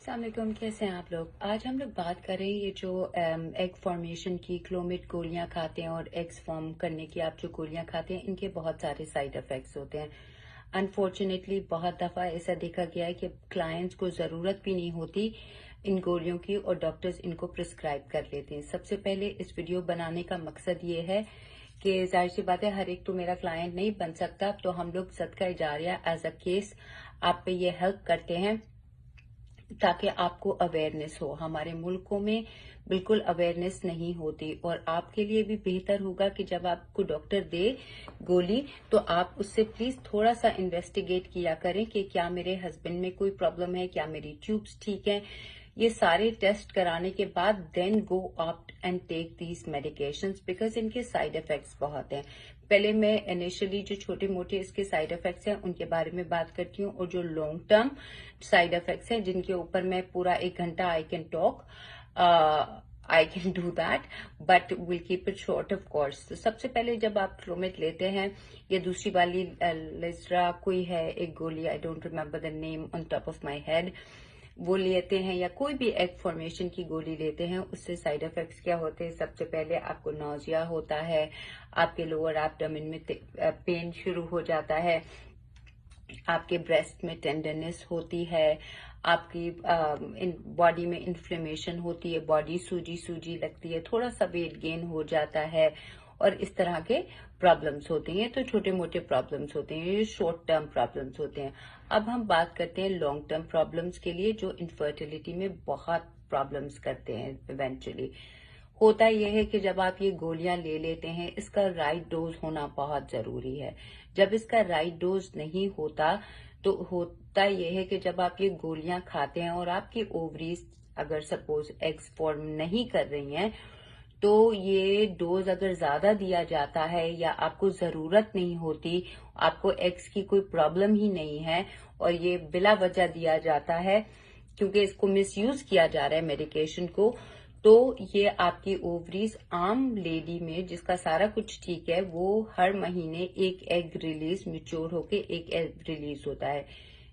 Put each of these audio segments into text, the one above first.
अस्सलाम वालेकुम, कैसे हैं आप लोग। आज हम लोग बात कर रहे हैं ये जो एग फॉर्मेशन की क्लोमिड गोलियां खाते हैं और एग्स फॉर्म करने की आप जो गोलियां खाते हैं, इनके बहुत सारे साइड इफेक्ट्स होते हैं। अनफॉर्चुनेटली बहुत दफा ऐसा देखा गया है कि क्लाइंट्स को जरूरत भी नहीं होती इन गोलियों की और डॉक्टर्स इनको प्रिस्क्राइब कर लेते हैं। सबसे पहले इस वीडियो बनाने का मकसद ये है कि जाहिर सी बात है हर एक तो मेरा क्लाइंट नहीं बन सकता, तो हम लोग सदका जारिया एज अ केस आप पे ये हेल्प करते हैं ताकि आपको अवेयरनेस हो। हमारे मुल्कों में बिल्कुल अवेयरनेस नहीं होती और आपके लिए भी बेहतर होगा कि जब आपको डॉक्टर दे गोली तो आप उससे प्लीज थोड़ा सा इन्वेस्टिगेट किया करें कि क्या मेरे हस्बैंड में कोई प्रॉब्लम है, क्या मेरी ट्यूब्स ठीक हैं। ये सारे टेस्ट कराने के बाद then go up and take these medications because इनके साइड इफेक्ट्स बहुत हैं। पहले मैं इनिशियली जो छोटे मोटे इसके साइड इफेक्ट्स हैं उनके बारे में बात करती हूँ और जो लॉन्ग टर्म साइड इफेक्ट्स हैं जिनके ऊपर मैं पूरा 1 घंटा I can talk, I can do that but will keep it short of course. तो सबसे पहले जब आप क्लोमिड लेते हैं, ये दूसरी वाली लिजरा कोई है एक गोली, I don't remember the name on top of my head, वो लेते हैं या कोई भी एग फॉर्मेशन की गोली लेते हैं, उससे साइड इफेक्ट्स क्या होते हैं। सबसे पहले आपको नौजिया होता है, आपके लोअर एब्डोमेन में पेन शुरू हो जाता है, आपके ब्रेस्ट में टेंडरनेस होती है, आपकी बॉडी में इन्फ्लेमेशन होती है, बॉडी सूजी सूजी लगती है, थोड़ा सा वेट गेन हो जाता है और इस तरह के प्रॉब्लम्स होते हैं। तो छोटे मोटे प्रॉब्लम्स होते हैं, ये शॉर्ट टर्म प्रॉब्लम्स होते हैं। अब हम बात करते हैं लॉन्ग टर्म प्रॉब्लम्स के लिए जो इनफर्टिलिटी में बहुत प्रॉब्लम्स करते हैं। इवेंचुअली होता यह है कि जब आप ये गोलियां ले लेते हैं, इसका राइट डोज होना बहुत जरूरी है। जब इसका राइट डोज नहीं होता तो होता यह है कि जब आप ये गोलियां खाते हैं और आपकी ओवरीज अगर सपोज एग्स फॉर्म नहीं कर रही हैं, तो ये डोज अगर ज्यादा दिया जाता है या आपको जरूरत नहीं होती, आपको एग्स की कोई प्रॉब्लम ही नहीं है और ये बिला वजह दिया जाता है क्योंकि इसको मिसयूज किया जा रहा है मेडिकेशन को, तो ये आपकी ओवरीज आम लेडी में जिसका सारा कुछ ठीक है वो हर महीने एक एग रिलीज मैच्योर होके एक एग रिलीज होता है।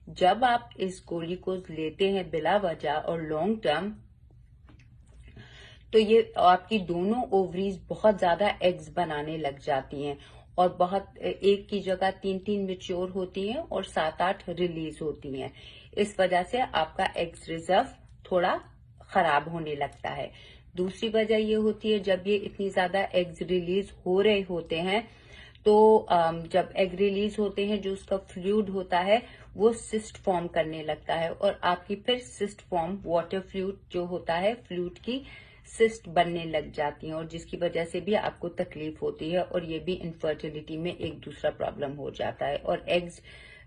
जब आप इस गोली को लेते हैं बिला वजह और लॉन्ग टर्म, तो ये आपकी दोनों ओवरीज बहुत ज्यादा एग्स बनाने लग जाती हैं और बहुत एक की जगह 3-3 मैच्योर होती हैं और 7-8 रिलीज होती हैं। इस वजह से आपका एग्स रिजर्व थोड़ा खराब होने लगता है। दूसरी वजह ये होती है जब ये इतनी ज्यादा एग्स रिलीज हो रहे होते हैं तो जब एग रिलीज होते हैं जो उसका फ्लूइड होता है वो सिस्ट फॉर्म करने लगता है और आपकी फिर सिस्ट फॉर्म वाटर फ्लूइड जो होता है फ्लूइड की सिस्ट बनने लग जाती हैं और जिसकी वजह से भी आपको तकलीफ होती है और ये भी इनफर्टिलिटी में एक दूसरा प्रॉब्लम हो जाता है और एग्स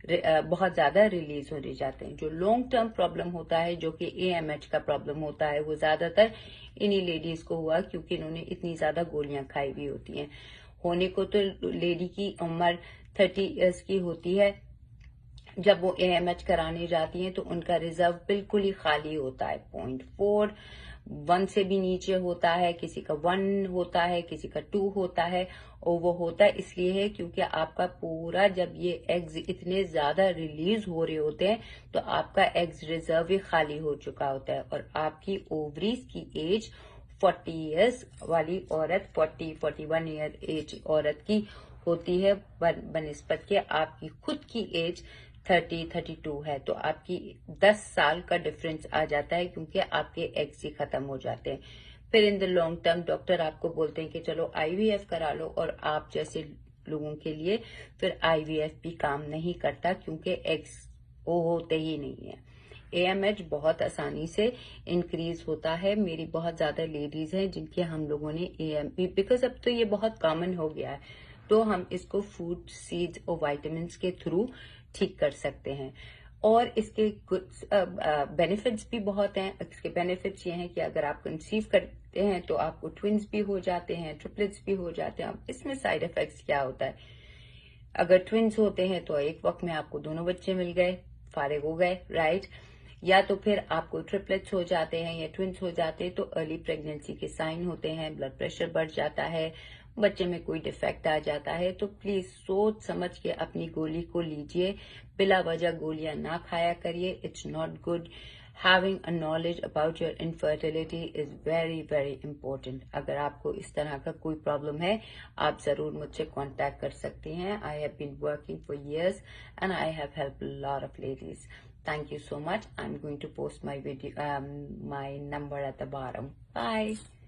बहुत ज्यादा रिलीज होने जाते हैं। जो लॉन्ग टर्म प्रॉब्लम होता है जो कि AMH का प्रॉब्लम होता है वो ज्यादातर इन्हीं लेडीज को हुआ क्योंकि इन्होंने इतनी ज्यादा गोलियां खाई हुई होती हैं। होने को तो लेडी की उम्र 30 ईयर्स की होती है, जब वो AMH कराने जाती हैं तो उनका रिजर्व बिल्कुल ही खाली होता है। 0.4 1 से भी नीचे होता है, किसी का 1 होता है, किसी का 2 होता है और वो होता है इसलिए है क्योंकि आपका पूरा जब ये एग्स इतने ज्यादा रिलीज हो रहे होते हैं तो आपका एग्स रिजर्व ही खाली हो चुका होता है और आपकी ओवरीज की एज 40 ईयर्स वाली औरत 40-41 ईयर एज औरत की होती है बनिस्बत के आपकी खुद की एज 30-32 है। तो आपकी 10 साल का डिफरेंस आ जाता है क्योंकि आपके एग्स ही खत्म हो जाते हैं। फिर in the long term doctor आपको बोलते हैं कि चलो IVF करा लो और आप जैसे लोगों के लिए फिर IVF भी काम नहीं करता क्योंकि एग्स वो होते ही नहीं है। AMH बहुत आसानी से इंक्रीज होता है। मेरी बहुत ज्यादा लेडीज हैं जिनके हम लोगों ने बिकॉज अब तो ये बहुत कॉमन हो गया है तो हम इसको फूड सीड्स और वाइटामिन के थ्रू ठीक कर सकते हैं और इसके कुछ बेनिफिट्स भी बहुत हैं। इसके बेनिफिट्स ये हैं कि अगर आप कंसीव करते हैं तो आपको ट्विंस भी हो जाते हैं, ट्रिपलेट्स भी हो जाते हैं। इसमें साइड इफेक्ट्स क्या होता है, अगर ट्विंस होते हैं तो एक वक्त में आपको दोनों बच्चे मिल गए, फारिग हो गए, राइट। या तो फिर आपको ट्रिपलेट्स हो जाते हैं या ट्विंस हो जाते हैं तो अर्ली प्रेगनेंसी के साइन होते हैं, ब्लड प्रेशर बढ़ जाता है, بچے میں کوئی ڈیفیکٹ آ جاتا ہے تو پلیز سوچ سمجھ کے اپنی گولی کو لیجئے. بلا وجہ گولیاں نہ کھایا کریے. It's not good. Having a knowledge about your infertility is very, very important. اگر آپ کو اس طرح کا کوئی پرابلم ہے آپ ضرور مجھ سے کانٹیکٹ کر سکتے ہیں. I have been working for years and I have helped a lot of ladies. Thank you so much. I'm going to post my video, my number at the bottom. Bye.